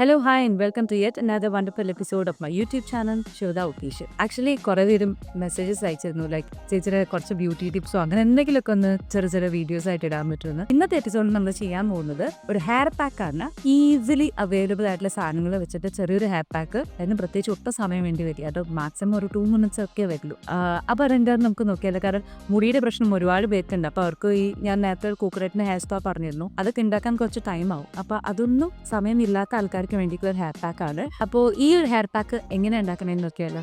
Hello, hi, and welcome to yet another wonderful episode of my YouTube channel, Shudha Official. Actually, കുറേ പേരും messages അയച്ചിരുന്നു like ചേച്ചിയുടെ കുറച്ച് beauty ടിപ്സോ അങ്ങനെ എന്തെങ്കിലുമൊക്കെ ഒന്ന് ചെറിയ വീഡിയോസ് ആയിട്ട് ഇടാൻ പറ്റുമെന്ന്. ഇന്നത്തെ എപ്പിസോഡിൽ നമ്മൾ ചെയ്യാൻ പോകുന്നത് ഒരു ഹെയർ പാക്ക് ആണ്. ഈസിലി അവൈലബിൾ ആയിട്ടുള്ള സാധനങ്ങൾ വെച്ചിട്ട് ചെറിയൊരു ഹെയർ പാക്ക്. അതിന് പ്രത്യേകിച്ച് ഒട്ടും സമയം വേണ്ടി വരിക, അത് മാക്സിമം ഒരു 2 minutes ഒക്കെ വരുള്ളൂ. അപ്പോൾ അതെന്താണെന്ന് നമുക്ക് നോക്കിയാലോ. കാരണം മുടിയുടെ പ്രശ്നം ഒരുപാട് പേർക്കുണ്ട്. അപ്പോൾ അവർക്ക് ഞാൻ നേരത്തെ കോക്കനട്ടിന് ഹെയർ സ്പാ പറഞ്ഞിരുന്നു, അതൊക്കെ ഉണ്ടാക്കാൻ കുറച്ച് ടൈം ആവും. അപ്പോൾ അതൊന്നും സമയമില്ലാത്ത ആൾക്കാർക്ക് വേണ്ടിയിട്ടുള്ള ഹെയർ പാക്ക് ആണ്. അപ്പോൾ ഈ ഒരു ഹെയർ പാക്ക് എങ്ങനെ ഉണ്ടാക്കണമെന്ന് നോക്കിയാലോ.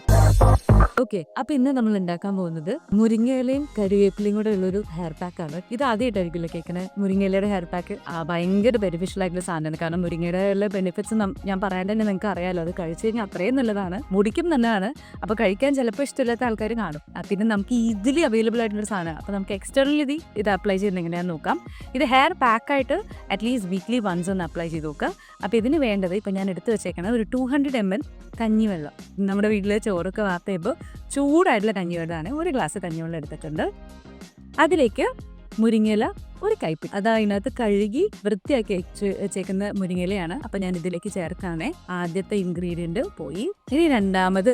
ഓക്കെ, അപ്പൊ ഇന്ന് നമ്മൾ ഉണ്ടാക്കാൻ പോകുന്നത് മുരിങ്ങയിലയും കരിവേപ്പിലയും കൂടെ ഉള്ളൊരു ഹെയർ പാക്ക് ആണ്. ഇത് ആദ്യമായിട്ടായിരിക്കുമല്ലോ കേൾക്കുന്നത്. മുരിങ്ങയിലയുടെ ഹെയർ പാക്ക് ഭയങ്കര ബെനിഫിഷ്യൽ ആയിട്ടുള്ള സാധനമാണ്. കാരണം മുരിങ്ങയുടെ ബെനിഫിറ്റ്സ് ഞാൻ പറയാൻ തന്നെ നിങ്ങൾക്ക് അറിയാലോ. അത് കഴിച്ചു കഴിഞ്ഞാൽ അത്രയും നല്ലതാണ്, മുടിക്കും നല്ലതാണ്. അപ്പൊ കഴിക്കാൻ ചിലപ്പോൾ ഇഷ്ടമില്ലാത്ത ആൾക്കാർ കാണും. പിന്നെ നമുക്ക് ഈസിലി അവൈലബിൾ ആയിട്ടുള്ള സാധനമാണ്. അപ്പൊ നമുക്ക് എക്സ്റ്റേണലി ഇത് അപ്ലൈ ചെയ്യുന്നത് എങ്ങനെയാണെന്ന് നോക്കാം. ഇത് ഹെയർ പാക്കായിട്ട് അറ്റ്ലീസ്റ്റ് വീക്ക്ലി വൺസ് ഒന്ന് അപ്ലൈ ചെയ്ത് നോക്കുക. അപ്പോൾ ഇതിന് വേണ്ടത് ഇപ്പം ഞാൻ എടുത്ത് വെച്ചേക്കണം ഒരു 200 ml കഞ്ഞിവെള്ളം. നമ്മുടെ വീട്ടിൽ ചോറൊക്കെ വാർത്തയപ്പോൾ ചൂടായിട്ടുള്ള കഞ്ഞിവെള്ളമാണ്. ഒരു ഗ്ലാസ് കഞ്ഞിവെള്ളം എടുത്തിട്ടുണ്ട്. അതിലേക്ക് മുരിങ്ങയില ഒരു കൈപ്പിടി, അത് അതിനകത്ത് കഴുകി വൃത്തിയാക്കി വെച്ചേക്കുന്ന മുരിങ്ങയിലയാണ്. അപ്പം ഞാൻ ഇതിലേക്ക് ചേർക്കാണേ. ആദ്യത്തെ ഇൻഗ്രീഡിയൻറ്റ് പോയി. ഇനി രണ്ടാമത്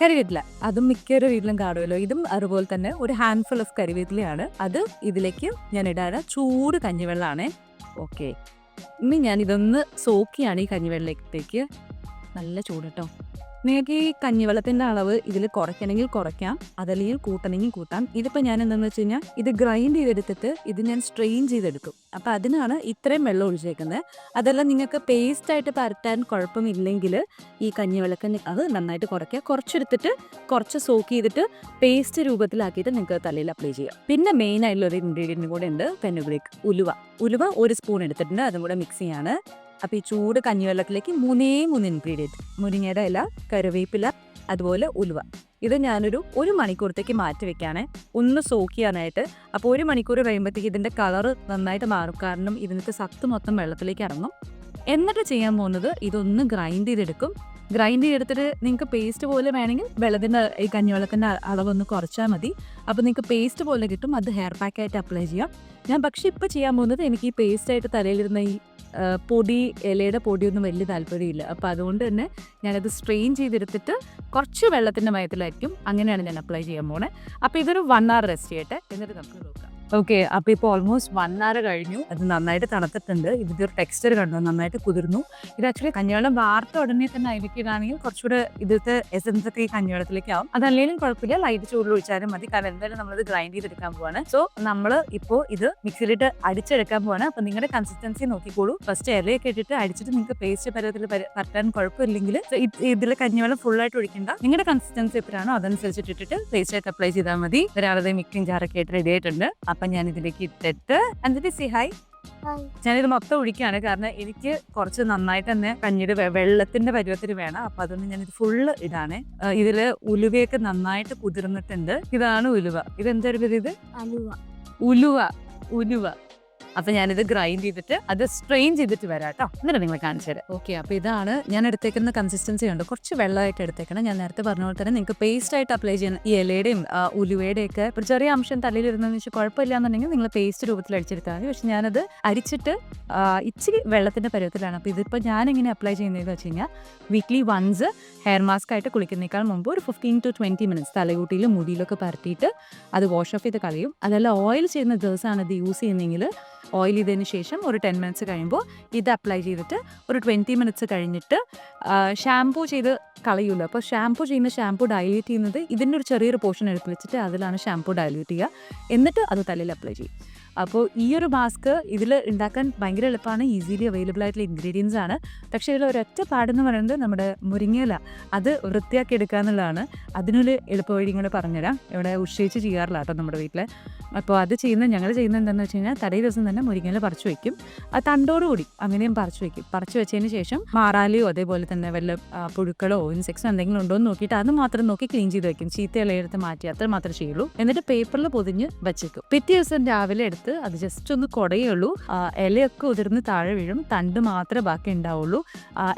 കരിവേപ്പില. അതും മിക്കവരുടെ വീട്ടിലും കാണുമല്ലോ. ഇതും അതുപോലെ തന്നെ ഒരു ഹാൻഡ്ഫുൾ ഓഫ് കരിവേപ്പിലയാണ്. അത് ഇതിലേക്ക് ഞാൻ ഇടാറ്. ചൂട് കഞ്ഞിവെള്ളമാണ്. ഓക്കെ, ഇനി ഞാൻ ഇതൊന്ന് സോക്കിയാണ് ഈ കഞ്ഞിവെള്ളത്തേക്ക്. നല്ല ചൂട് കേട്ടോ. നിങ്ങൾക്ക് ഈ കഞ്ഞിവെള്ളത്തിൻ്റെ അളവ് ഇതിൽ കുറയ്ക്കണമെങ്കിൽ കുറയ്ക്കാം, അതല്ലെങ്കിൽ കൂട്ടണമെങ്കിൽ കൂട്ടാം. ഇതിപ്പോൾ ഞാൻ എന്താണെന്ന് വെച്ച് കഴിഞ്ഞാൽ ഇത് ഗ്രൈൻഡ് ചെയ്തെടുത്തിട്ട് ഇത് ഞാൻ സ്ട്രെയിൻ ചെയ്തെടുക്കും. അപ്പോൾ അതിനാണ് ഇത്രയും വെള്ളം ഒഴിച്ചേക്കുന്നത്. അതെല്ലാം നിങ്ങൾക്ക് പേസ്റ്റായിട്ട് പരത്താൻ കുഴപ്പമില്ലെങ്കിൽ ഈ കഞ്ഞിവെള്ളത്തിന് അത് നന്നായിട്ട് കുറയ്ക്കുക. കുറച്ചെടുത്തിട്ട് കുറച്ച് സോക്ക് ചെയ്തിട്ട് പേസ്റ്റ് രൂപത്തിലാക്കിയിട്ട് നിങ്ങൾക്ക് തലയിൽ അപ്ലൈ ചെയ്യാം. പിന്നെ മെയിൻ ആയിട്ടുള്ള ഒരു ഇൻഗ്രീഡിയൻറ്റും കൂടെ ഉണ്ട്, ഫെനുഗ്രീക്ക്. ഉലുവ 1 സ്പൂൺ എടുത്തിട്ടുണ്ട്. അതും കൂടെ മിക്സ് ചെയ്യാണ്. അപ്പോൾ ഈ ചൂട് കഞ്ഞിവെള്ളത്തിലേക്ക് 3 ഇൻഗ്രീഡിയൻറ്റ്, മുരിങ്ങയുടെ ഇല, കറിവേപ്പില, അതുപോലെ ഉലുവ. ഇത് ഞാനൊരു 1 മണിക്കൂറത്തേക്ക് മാറ്റി വെക്കാണ്, ഒന്ന് സോക്ക് ചെയ്യാനായിട്ട്. അപ്പോൾ 1 മണിക്കൂർ കഴിയുമ്പോഴത്തേക്ക് ഇതിൻ്റെ കളറ് നന്നായിട്ട് മാറും. കാരണം ഇതിനകത്ത് സത്ത് മൊത്തം വെള്ളത്തിലേക്ക് ഇറങ്ങും. എന്നിട്ട് ചെയ്യാൻ പോകുന്നത് ഇതൊന്ന് ഗ്രൈൻഡ് ചെയ്തെടുക്കും. ഗ്രൈൻഡ് ചെയ്തെടുത്തിട്ട് നിങ്ങൾക്ക് പേസ്റ്റ് പോലെ വേണമെങ്കിൽ വെള്ളത്തിൻ്റെ ഈ കഞ്ഞിവെള്ളത്തിൻ്റെ അളവൊന്ന് കുറച്ചാൽ മതി. അപ്പോൾ നിങ്ങൾക്ക് പേസ്റ്റ് പോലെ കിട്ടും. അത് ഹെയർ പാക്കായിട്ട് അപ്ലൈ ചെയ്യാം. ഞാൻ പക്ഷേ ഇപ്പോൾ ചെയ്യാൻ പോകുന്നത് എനിക്ക് ഈ പേസ്റ്റായിട്ട് തലയിലിരുന്ന ഈ ഇലയുടെ പൊടിയൊന്നും വലിയ താല്പര്യമില്ല. അപ്പോൾ അതുകൊണ്ട് തന്നെ ഞാനത് സ്ട്രെയിൻ ചെയ്തെടുത്തിട്ട് കുറച്ച് വെള്ളത്തിൻ്റെ മയത്തിലായിരിക്കും. അങ്ങനെയാണ് ഞാൻ അപ്ലൈ ചെയ്യാൻ പോണേ. അപ്പോൾ ഇതൊരു 1 hour റെസ്റ്റ് ചെയ്യട്ടെ, എന്നിട്ട് നമുക്ക് നോക്കാം. ഓക്കെ, അപ്പോൾ ഇപ്പോൾ ഓൾമോസ്റ്റ് 1 hour കഴിഞ്ഞു. അത് നന്നായിട്ട് തണുത്തിട്ടുണ്ട്. ഇതിൻ്റെ ഒരു ടെക്സ്ചർ കണ്ടോ, നന്നായിട്ട് കുതിർന്നു. ഇത് ആക്ച്വലി കഞ്ഞിവെള്ളം വാർത്ത ഉടനെ തന്നെ അരിക്കുകയാണെങ്കിൽ കുറച്ചുകൂടെ ഇതിലത്തെ എസൻസ് ഒക്കെ ഈ കഞ്ഞിവെള്ളത്തിലേക്ക് ആവും. അതല്ലെങ്കിലും കുഴപ്പമില്ല, ലൈറ്റ് ചൂടിൽ ഒഴിച്ചാലും മതി. കാരണം എന്തായാലും നമ്മളത് ഗ്രൈൻഡ് ചെയ്തെടുക്കാൻ പോവാണ്. സോ നമ്മൾ ഇപ്പോൾ ഇത് മിക്സിയിലിട്ട് അടിച്ചെടുക്കാൻ പോവാണ്. അപ്പോൾ നിങ്ങളുടെ കൺസിസ്റ്റൻസി നോക്കിക്കോളൂ. ഫസ്റ്റ് ഇലയൊക്കെ ഇട്ടിട്ട് അടിച്ചിട്ട് നിങ്ങൾക്ക് പേസ്റ്റ് പരുവത്തിൽ പരത്താൻ കുഴപ്പമില്ലെങ്കിൽ ഇതിൽ കഞ്ഞിവെള്ളം ഫുള്ളായിട്ട് ഒഴിക്കണ്ട. നിങ്ങളുടെ കൺസിസ്റ്റൻസി എപ്പോഴാണോ അതനുസരിച്ചിട്ട് ഇട്ടിട്ട് പേസ്റ്റ് ആയിട്ട് അപ്ലൈ ചെയ്താൽ മതി. ഒരാളത് മിക്സിങ് ജാറൊക്കെ ആയിട്ട് റെഡി ആയിട്ടുണ്ട്. അപ്പം ഞാൻ ഇതിലേക്ക് ഇട്ടിട്ട് എന്നിട്ട് സി ഹായ്, ഞാനിത് മൊത്തം ഒഴിക്കുകയാണ്. കാരണം എനിക്ക് കുറച്ച് നന്നായിട്ട് തന്നെ കഞ്ഞിയുടെ വെള്ളത്തിന്റെ പരുവത്തിന് വേണം. അപ്പം അതൊന്ന് ഞാനിത് ഫുള്ള് ഇടാണ്. ഇതില് ഉലുവയൊക്കെ നന്നായിട്ട് കുതിർന്നിട്ടുണ്ട്. ഇതാണ് ഉലുവ. ഇതെന്തായിരുന്നു ഇത്? ഉലുവ. അപ്പം ഞാനിത് ഗ്രൈൻഡ് ചെയ്തിട്ട് അത് സ്ട്രെയിൻ ചെയ്തിട്ട് വരാം കേട്ടോ. എന്നിട്ട് നിങ്ങളെ കാണിച്ചു തരാം. ഓക്കെ, അപ്പോൾ ഇതാണ് ഞാൻ എടുത്തേക്കുന്ന കൺസിസ്റ്റൻസി ഉണ്ട്. കുറച്ച് വെള്ളമായിട്ട് എടുത്തേക്കണം. ഞാൻ നേരത്തെ പറഞ്ഞ പോലെ തന്നെ നിങ്ങൾക്ക് പേസ്റ്റ് ആയിട്ട് അപ്ലൈ ചെയ്യണം. ഈ ഇലയുടെയും ഉലുവയുടെയും ഒക്കെ ഒരു ചെറിയ അംശം തലയിലിരുന്നതെന്ന് വെച്ചാൽ കുഴപ്പമില്ല എന്നുണ്ടെങ്കിൽ നിങ്ങൾ പേസ്റ്റ് രൂപത്തിൽ അടിച്ചെടുത്താൽ മതി. പക്ഷെ ഞാനത് അരിച്ചിട്ട് ഇച്ചിരി വെള്ളത്തിൻ്റെ പരുവത്തിലാണ്. അപ്പോൾ ഇതിപ്പോൾ ഞാൻ എങ്ങനെ അപ്ലൈ ചെയ്യുന്നതെന്ന് വെച്ച് കഴിഞ്ഞാൽ വീക്ക്ലി വൺസ് ഹെയർ മാസ്ക് ആയിട്ട് കുളിക്കുന്നതിനേക്കാൾ മുമ്പ് ഒരു 15 to 20 minutes തലകൂട്ടിയിലും മുടിയിലൊക്കെ പരത്തിയിട്ട് അത് വാഷ് ഓഫ് ചെയ്ത് കളയും. അതല്ല ഓയിൽ ചെയ്യുന്ന ദിവസമാണ് ഇത് യൂസ് ചെയ്യുന്നതെങ്കിൽ ഓയിൽ ചെയ്തതിന് ശേഷം ഒരു 10 minutes കഴിയുമ്പോൾ ഇത് അപ്ലൈ ചെയ്തിട്ട് ഒരു 20 minutes കഴിഞ്ഞിട്ട് ഷാംപൂ ചെയ്ത് കളയുമല്ലോ. അപ്പോൾ ഷാംപൂ ഡൈല്യൂട്ട് ചെയ്യുന്നത് ഇതിൻ്റെ ഒരു ചെറിയൊരു പോർഷൻ എടുത്ത് വെച്ചിട്ട് അതിലാണ് ഷാംപൂ ഡൈല്യൂട്ട് ചെയ്യുക. എന്നിട്ട് അത് തലയിൽ അപ്ലൈ ചെയ്യും. അപ്പോൾ ഈ ഒരു മാസ്ക് ഇതിൽ ഉണ്ടാക്കാൻ ഭയങ്കര എളുപ്പമാണ്. ഈസിലി അവൈലബിൾ ആയിട്ടുള്ള ഇൻഗ്രീഡിയൻസ് ആണ്. പക്ഷേ ഇതിൽ ഒരൊറ്റ പാടെന്ന് പറയുന്നത് നമ്മുടെ മുരിങ്ങയില അത് വൃത്തിയാക്കി എടുക്കുക എന്നുള്ളതാണ്. അതിനൊരു എളുപ്പവഴി ഇങ്ങനെ പറഞ്ഞുതരാം. ഇവിടെ ഉഷയിച്ച് ചെയ്യാറില്ല കേട്ടോ നമ്മുടെ വീട്ടിൽ. അപ്പോൾ അത് ഞങ്ങൾ ചെയ്യുന്നത് എന്താണെന്ന് വെച്ച് കഴിഞ്ഞാൽ തലേ ദിവസം തന്നെ മുരിങ്ങയില പറിച്ചു വയ്ക്കും. അത് തണ്ടോടുകൂടി അങ്ങനെയും പറിച്ചു വയ്ക്കും. പറിച്ചു വെച്ചതിന് ശേഷം മാറാലിയോ അതേപോലെ തന്നെ വല്ല പുഴുക്കളോ ഇൻസെക്ട്സോ എന്തെങ്കിലും ഉണ്ടോ എന്ന് നോക്കിയിട്ട് അത് മാത്രം നോക്കി ക്ലീൻ ചെയ്ത് വയ്ക്കും. ചീത്ത ഇലയെടുത്ത് മാറ്റി അത്ര മാത്രമേ ചെയ്യുള്ളൂ. എന്നിട്ട് പേപ്പറിൽ പൊതിഞ്ഞ് വെച്ചേക്കും. പിറ്റേ ദിവസം രാവിലെ എടുത്ത് സമയത്ത് അത് ജസ്റ്റ് ഒന്ന് കുടയുള്ളൂ, ഇലയൊക്കെ ഉതിർന്ന് താഴെ വീഴും, തണ്ട് മാത്രമേ ബാക്കി ഉണ്ടാവുള്ളൂ.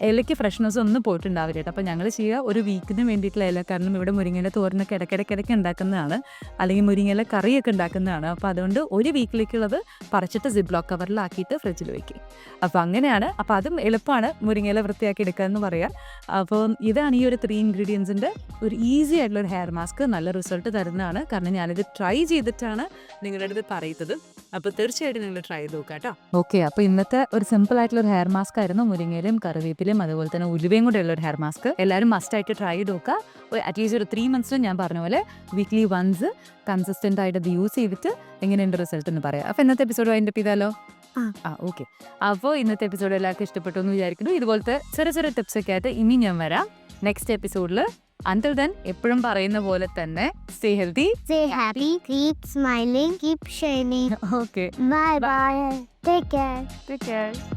ഇലയ്ക്ക് ഫ്രഷ്നെസ് ഒന്നും പോയിട്ടുണ്ടാവില്ല കേട്ടോ. അപ്പോൾ ഞങ്ങൾ ചെയ്യുക ഒരു വീക്കിന് വേണ്ടിയിട്ടുള്ള ഇല, കാരണം ഇവിടെ മുരിങ്ങയില തോരനൊക്കെ ഇടയ്ക്കിടയ്ക്ക് ഉണ്ടാക്കുന്നതാണ്, അല്ലെങ്കിൽ മുരിങ്ങയില കറിയൊക്കെ ഉണ്ടാക്കുന്നതാണ്. അപ്പോൾ അതുകൊണ്ട് ഒരു വീക്കിലേക്കുള്ളത് പറിച്ചിട്ട് സിപ്ലോക്ക് കവറിലാക്കിയിട്ട് ഫ്രിഡ്ജിൽ വയ്ക്കും. അപ്പോൾ അങ്ങനെയാണ്. അപ്പോൾ അതും എളുപ്പമാണ് മുരിങ്ങയില വൃത്തിയാക്കി എടുക്കുക എന്ന് പറയാം. അപ്പോൾ ഇതാണ് ഈ ഒരു 3 ഇൻഗ്രീഡിയൻസിൻ്റെ ഒരു ഈസി ആയിട്ടുള്ള ഒരു ഹെയർ മാസ്ക്. നല്ല റിസൾട്ട് തരുന്നതാണ്, കാരണം ഞാനിത് ട്രൈ ചെയ്തിട്ടാണ് നിങ്ങളുടെ അടുത്ത് പറയുന്നത്. അപ്പോൾ തീർച്ചയായിട്ടും നിങ്ങൾ ട്രൈ ചെയ്ത് നോക്കാം കേട്ടോ. ഓക്കെ, അപ്പോൾ ഇന്നത്തെ ഒരു സിമ്പിൾ ആയിട്ടുള്ള ഒരു ഹെയർ മാസ്ക് ആയിരുന്നു. മുരിങ്ങയിലും കറിവേപ്പിലും അതുപോലെ തന്നെ ഉലുവയും കൂടെ ഉള്ള ഒരു ഹെയർ മാസ്ക്. എല്ലാവരും മസ്റ്റായിട്ട് ട്രൈ ചെയ്ത് നോക്കുക. അറ്റ്ലീസ്റ്റ് ഒരു 3 മന്ത്സിലും ഞാൻ പറഞ്ഞ പോലെ വീക്ക്ലി വൺസ് കൺസിസ്റ്റൻ്റ് ആയിട്ട് അത് യൂസ് ചെയ്തിട്ട് എങ്ങനെയുണ്ട് റിസൾട്ട് എന്ന് പറയാം. അപ്പോൾ ഇന്നത്തെ എപ്പിസോഡ് അതിൻ്റെ ചെയ്താലോ? ഓക്കെ. അപ്പോൾ ഇന്നത്തെ എപ്പിസോഡ് എല്ലാവർക്കും ഇഷ്ടപ്പെട്ടു എന്ന് വിചാരിക്കുന്നു. ഇതുപോലത്തെ ചെറിയ ടിപ്സ് ഒക്കെ ആയിട്ട് ഇനി ഞാൻ വരാം നെക്സ്റ്റ് എപ്പിസോഡിൽ. Until then, എപ്പോഴും പറയുന്ന പോലെ തന്നെ stay healthy, stay happy, keep smiling, keep shining. Okay. Bye. Take care.